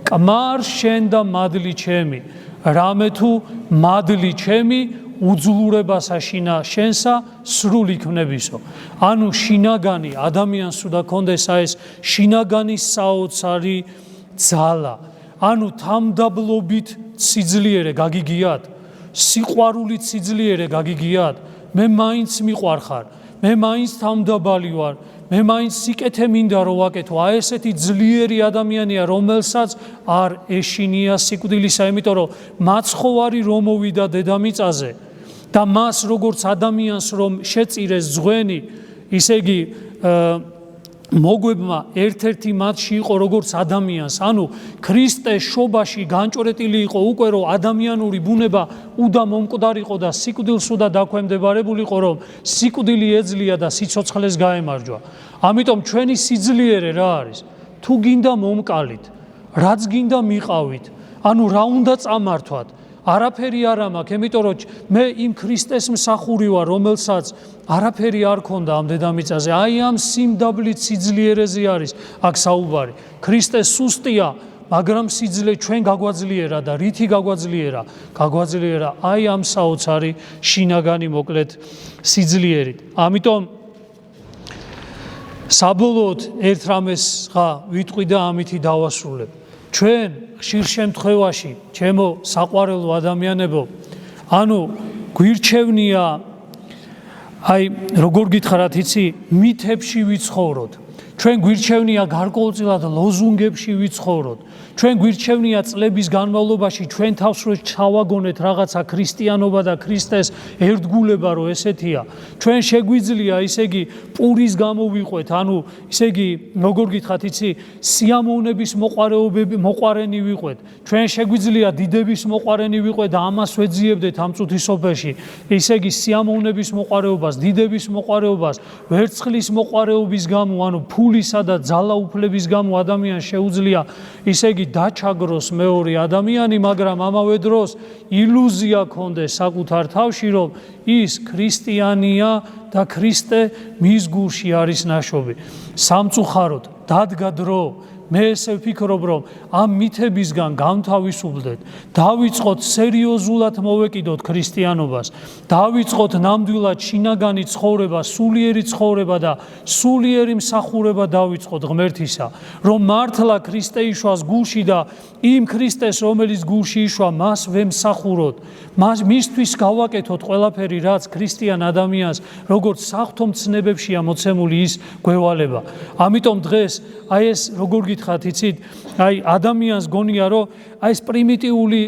კმარ შენ და მადლი ჩემი, რამე თუ მადლი ჩემი უძულურებასა შინა შენსა სრული ქნებისო. ანუ შინაგანი ადამიანს უნდა კონდესა ეს შინაგანის საოცარი ძალა, ანუ თამდაბლობით სიძლიერე გაგიგიათ, სიყვარულით სიძლიერე გაგიგიათ, მე მაინც მიყვარხარ, მე მაინც თამდაბალი ვარ, მე მაინც სიკეთე მინდა რომ ვაკეთო. აი ესეთი ძლიერი ადამიანია, რომელსაც არ ეშინია სიკვდილისა, იმიტომ რომ მაცხოვარი რომ მოვიდა დედამიწაზე და მას როგორც ადამიანს რომ შეწირეს ძღვენი, ისე იგი მოგვებმა ერთ-ერთი მათში იყო როგორც ადამიანს, ანუ ქრისტეს შობაში განჭვრეტილი იყო უკვე რომ ადამიანური ბუნება უდამ მომკვდარიყო და სიკვდილს უნდა დაქვემდებარებულიყო, რომ სიკვდილი ეძლია და სიცოცხლეს გაემარჯვა. ამიტომ ჩვენი სიძლიერე რა არის? თუ გინდა მომკალით, რაც გინდა მიყავით, ანუ რა უნდა წამართვათ, არაფერი არ მაქვს, იმიტომ რომ მე იმ ქრისტეს მსახური ვარ, რომელსაც არაფერი არ ქონდა ამ დედამიწაზე. აი ამ სიმდაბლით სიძლიერეზე არის აქ საუბარი. ქრისტე სუსტია, მაგრამ სიძლიერე ჩვენ გაგვაძლიერა და რითი გაგვაძლიერა? გაგვაძლიერა აი ამ საოცარი შინაგანი მოკლედ სიძლიერით. ამიტომ საბოლოოდ ერთ რამეს ვიტყვი და ამითი დავასრულებ. ჩვენ ხშირ შემთხვევაში, ჩემო საყვარელო ადამიანებო, ანუ გვირჩევნია, აი როგორ გითხრათ, იცი, მითებში ვიცხოვროთ. ჩვენ გვირჩევნია გარკვეულწილად ლოზუნგებში ვიცხოვროთ. ჩვენ გვირჩევნია წლების განმავლობაში ჩვენ თავს რო ჩავაგონეთ რაღაცა ქრისტიანობა და ქრისტეს ერთგულება რო ესეთია. ჩვენ შეგვიძლია ისე იგი პურის გამოვიყვეთ, ანუ ისე იგი როგორ გითხრათ, იცი, სიამოვნების მოყარენი ვიყვეთ. ჩვენ შეგვიძლია დიდების მოყარენი ვიყვეთ და ამას ვეძიებდეთ ამ წუთის სოფელში. ისე იგი სიამოვნების მოყარეობას, დიდების მოყარეობას, ვერცხლის მოყარეობის გამო, ანუ ფულისა და ძალაუფლების გამო ადამიანს შეუძლია ისე იგი დაჩაგროს მეორე ადამიანი, მაგრამ ამავე დროს ილუზია ქონდეს საკუთარ თავში, რომ ის ქრისტიანია და ქრისტე მის გულში არის ნაშობი. სამწუხაროდ დადგა დრო, მე ესე ვფიქრობ, რომ ამ მითებისგან განთავისუფლდეთ, დავიწყოთ სერიოზულად მოვეკიდოთ ქრისტიანობას, დავიწყოთ ნამდვილად შინაგანი ცხოვრება, სულიერი ცხოვრება და სულიერი მსახურება დავიწყოთ ღმერთისა, რომ მართლა ქრისტე იშვას გულში და იმ ქრისტეს, რომელიც გულში იშვა, მას ვემსახუროთ, მისთვის გავაკეთოთ ყველაფერი, რაც ქრისტიან ადამიანს, როგორც საღვთო მცნებებშია მოცემული ის გვევალება. ამიტომ დღეს აი ეს როგორ გითხრათ, იცით, აი ადამიანს გონია, რომ აი ეს პრიმიტიული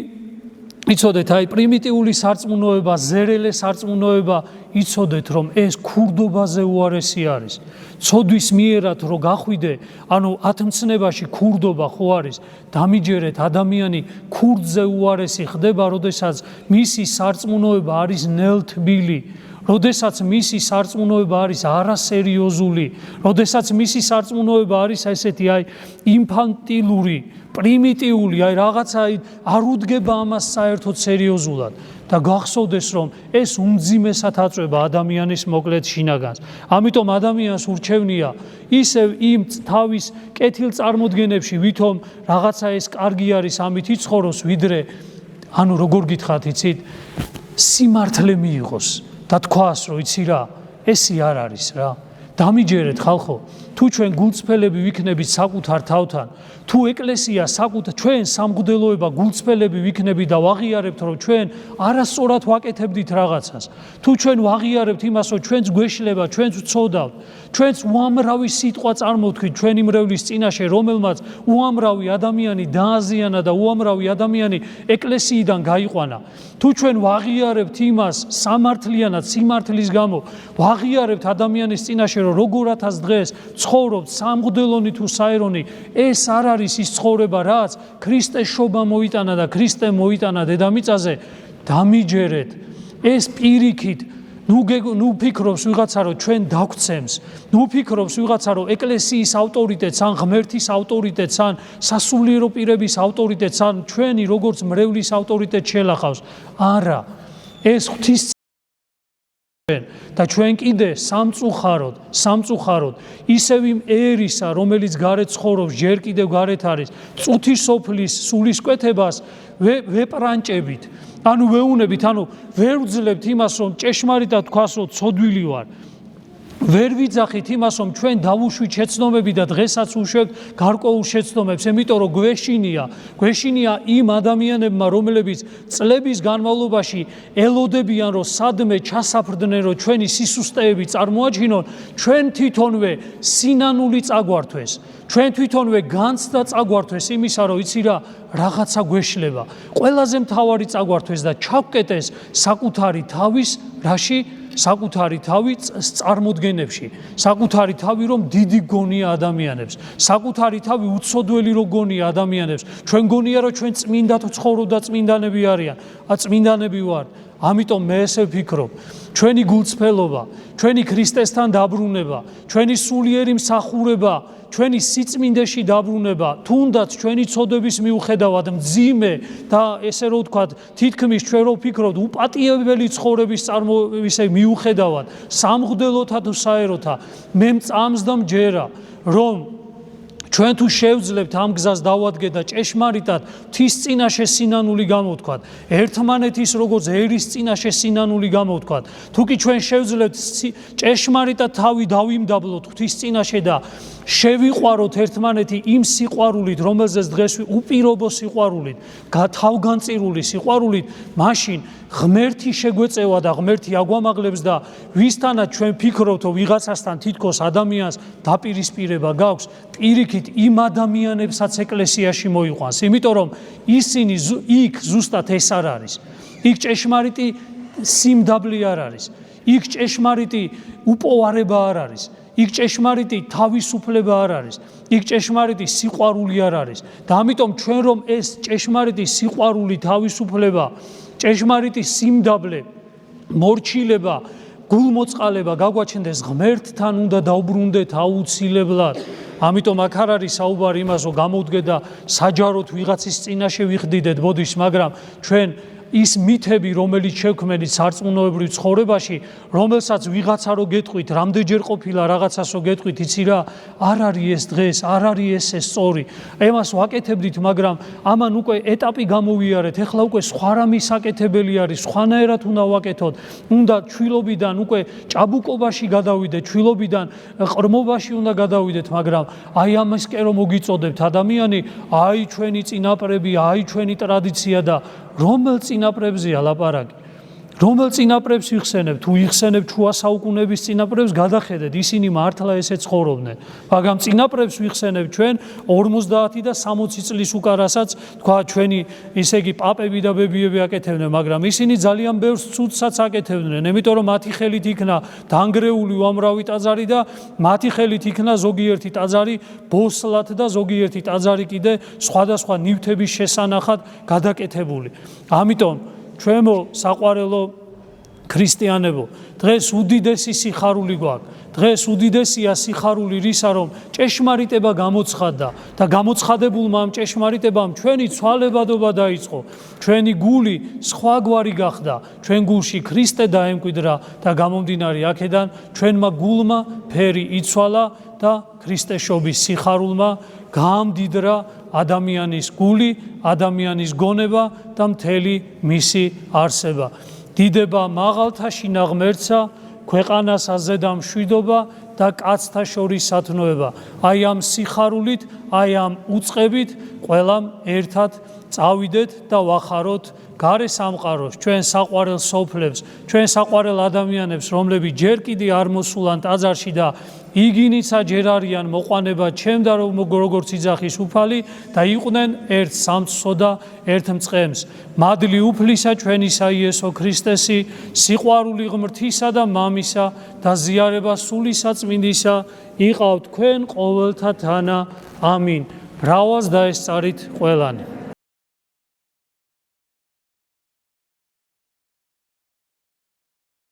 იცოდეთ, აი პრიმიტიული სარწმუნოება, ზერელე სარწმუნოება, იცოდეთ, რომ ეს ქურდობაზე უარესი არის. ცოდვის მიერად რო გახვიდე, ანუ ათმცნებაში ქურდობა ხო არის, დამიჯერეთ, ადამიანი ქურდზე უარესი ხდება, როდესაც მისი სარწმუნოება არის ნელთბილი, როდესაც მისი სარწმუნოება არის არასერიოზული, როდესაც მისი სარწმუნოება არის ესეთი აი ინფანტილური, პრიმიტიული, აი რაღაცა არ უდგება ამას საერთოდ სერიოზულად და გახსოვდეს, რომ ეს უმძიმესად აწვება ადამიანის მოკლედ შინაგანს. ამიტომ ადამიანს ურჩევნია ისევ იმ თავის კეთილწარმოდგენებში, ვითომ რაღაცა ეს კარგი არის, ამით იცხოვროს, ვიდრე ანუ როგორ გითხრათ, იცით, სიმართლე მიიღოს და თქვას, რომ იცი რა, ესი არ არის რა. დამიჯერეთ ხალხო, თუ ჩვენ გულწრფელები ვიქნებით საკუთარ თავთან, თუ ეკლესია ჩვენ სამღვდელოება გულწრფელები ვიქნებით და ვაღიარებთ, რომ ჩვენ არასწორად ვაკეთებდით რაღაცას, თუ ჩვენ ვაღიარებთ იმას, რომ ჩვენც გვეშლება, ჩვენც ვცოდავთ, ჩვენც უამრავი სიტყვა წარმოვთქვით ჩვენი მრევლის წინაშე, რომელმაც უამრავი ადამიანი დააზიანა და უამრავი ადამიანი ეკლესიიდან გაიყვანა. თუ ჩვენ ვაღიარებთ იმას სამართლიანად, სიმართლის გამო, ვაღიარებთ ადამიანის წინაშე, რომ როგორათაც დღეს ცხოვრობთ სამღვდელონი თუ საერონი, ეს არ არის ის ცხოვრება, რაც ქრისტეს შობა მოიტანა და ქრისტე მოიტანა დედამიწაზე, დამიჯერეთ, ეს პირიქით, ნუ ფიქრობს ვიღაცა, რომ ჩვენ დაგვცემს, ნუ ფიქრობს ვიღაცა, რომ ეკლესიის ავტორიტეტს, ან ღმერთის ავტორიტეტს, ან სასულიერო პირების ავტორიტეტს, ან ჩვენი როგორც მრევლის ავტორიტეტს შეელახავს. არა, ეს ღვთის და ჩვენ კიდე სამწუხაროდ ისევ იმ ერისა, რომელიც გარეთ ცხოვრობს, ჯერ კიდევ გარეთ არის, წუთი სოფლის სულისკვეთებას ვეპრანჭებით, ანუ ვეუნებით, ანუ ვერ ვძლებთ იმას, რომ ჭეშმარიტად თქვას, რომ ცოდვილი ვარ. ვერ ვიძახით იმას, რომ ჩვენ დავუშვით შეცდომები და დღესაც უშვებთ გარკვეულ შეცდომებს, იმიტომ რომ გვეშინია იმ ადამიანებმა, რომლებიც წლების განმავლობაში ელოდებიან, რომ სადმე ჩასაფრდნენ, რომ ჩვენი სისუსტეები წარმოაჩინონ, ჩვენ თვითონვე სინანული წაგვართვეს, ჩვენ თვითონვე განცდა წაგვართვეს იმისა, რომ იცი რა, რაღაცა გვეშლება. ყველაზე მთავარი წაგვართვეს და ჩავკეტეს საკუთარი თავის რაში, საკუთარი თავი წარმოდგენებში, საკუთარი თავი რომ დიდი გონია ადამიანებს, საკუთარი თავი უცოდველი რო გონია ადამიანებს, ჩვენ გონია რომ ჩვენ წმინდად ვცხოვრობ და წმინდანები არიან, წმინდანები ვართ. ამიტომ მე ესე ვფიქრობ, ჩვენი გულწრფელობა, ჩვენი ქრისტესთან დაბრუნება, ჩვენი სულიერი მსახურება, ჩვენი სიწმინდეში დაბრუნება, თუნდაც ჩვენი ცოდვების მიუხედავად მძიმე და ესე რომ ვთქვათ, თითქმის ჩვენ რო ვფიქრობთ, უპატიებელი ცხოვრების წარმოებისა მიუხედავად, სამღვდელოთა თუ საეროთა, მე მწამს და მჯერა, რომ ჩვენ თუ შევძლებთ ამ გზას დავადგეთ და ჭეშმარიტად ღვთის წინაშე სინანული გამოვთქვათ, ერთმანეთის როგორც ერის წინაშე სინანული გამოვთქვათ, თუ კი ჩვენ შევძლებთ ჭეშმარიტად თავი დავიმდაბლოთ ღვთის წინაშე და შევიყვაროთ ერთმანეთი იმ სიყვარულით, რომელზეც დღეს უპირობო სიყვარულით, თავგანწირული სიყვარულით, მაშინ ღმერთი შეგვეწევა და ღმერთი აგვამაღლებს და ვისთანაც ჩვენ ფიქრობთ, რომ ვიღაცასთან თითქოს ადამიანს დაპირისპირება გაქვს, პირიქით იმ ადამიანებსაც ეკლესიაში მოიყვანს, იმიტომ რომ ისინი იქ ზუსტად ეს არ არის. იქ ჭეშმარიტი სიმდაბლე არ არის, იქ ჭეშმარიტი უპოვარება არ არის, იქ ჭეშმარიტი თავისუფლება არ არის, იქ ჭეშმარიტი სიყვარული არ არის და ამიტომ ჩვენ რომ ეს ჭეშმარიტი სიყვარული, თავისუფლება, ჭეშმარიტი სიმდაბლე, მორჩილება, გულმოწყალება გაგვაჩნდეს, ღმერთთან უნდა დავბრუნდეთ აუცილებლად. ამიტომ აქ არ არის საუბარი იმას, რომ გამოვდგეთ და საჯაროდ ვიღაცის წინაშე ვიხდიდეთ ბოდიშს, მაგრამ ჩვენ ის მითები, რომელიც შევქმნით სარწმუნოებრივ ცხოვრებაში, რომელსაც ვიღაცა რო გეტყვით, რამდენჯერ ყოფილა რაღაცას რო გეტყვით, იცი რა, არ არის ეს დღეს, არ არის ეს სწორი. ემას ვაკეთებდით, მაგრამ ამან უკვე ეტაპი გამოვიარეთ, ეხლა უკვე სხვა რამე საკეთებელი არის, სხვანაირად უნდა ვაკეთოთ, უნდა ჩვილობიდან უკვე ჭაბუკობაში გადავიდეთ, ჩვილობიდან ყრმობაში უნდა გადავიდეთ, მაგრამ აი ამისკენ რომ მოგიწოდებთ ადამიანი, აი ჩვენი წინაპრები, აი ჩვენი ტრადიცია და რომელ წინაპრებზეა ლაპარაკი? რომელ წინაპრებს იხსენებ, თუ იხსენებ შუა საუკუნეების წინაპრებს, გადახედეთ, ისინი მართლა ესე ცხოვრობდნენ. მაგრამ წინაპრებს ვიხსენებ ჩვენ 50 და 60 წლის უკარასაც, თქვა ჩვენი ისე იგი პაპები და ბებიები აკეთებდნენ, მაგრამ ისინი ძალიან ბევრ ცუდსაც აკეთებდნენ, იმიტომ რომ მათი ხელით იქნა დანგრეული უამრავი ტაძარი და მათი ხელით იქნა ზოგიერთი ტაძარი ბოსლად და ზოგიერთი ტაძარი კიდე სხვადასხვა ნივთების შესანახად გადაკეთებული. ამიტომ ჩვენო საყვარელო ქრისტიანებო, დღეს უდიდესი სიხარული გვაქვს. დღეს უდიდესია სიხარული რისა, რომ ჭეშმარიტება გამოცხადდა და გამოცხადებულმა ამ ჭეშმარიტებამ ჩვენი ცვალებადობა დაიწყო. ჩვენი გული სხვაგვარი გახდა. ჩვენ გულში ქრისტე დაემკვიდრა და გამომდინარე აქედან ჩვენმა გულმა ფერი იცვალა და ქრისტეშობის სიხარულმა გაამდიდრა ადამიანის გული, ადამიანის გონება და მთელი მისი არსება. დიდება მაღალთაში ნაღმერცა, ქვეყანას აზედა მშვიდობა და კაცთა შორის სათნოება. აი ამ სიხარულით, აი ამ უწყებით ყველამ ერთად წავიდეთ და ვახაროთ გარე სამყაროს, ჩვენ საყვარელ სოფლებს, ჩვენ საყვარელ ადამიანებს, რომლებიც ჯერ კიდე არ მოსულან ტაძარში და იგინიცა ჯერ არიან მოყვანება ჩემდა როგორც იძახის უფალი და იყვნენ ერთ სამწსო და ერთ მწყემს. მადლი უფლისა ჩვენისა იესო ქრისტესი, სიყვარული ღმრთისა და მამისა და ზიარება სული საწმინდისა იყავთ თქვენ ყოველთა თანა. ამინ. ბრავას დაესწარით ყველანი.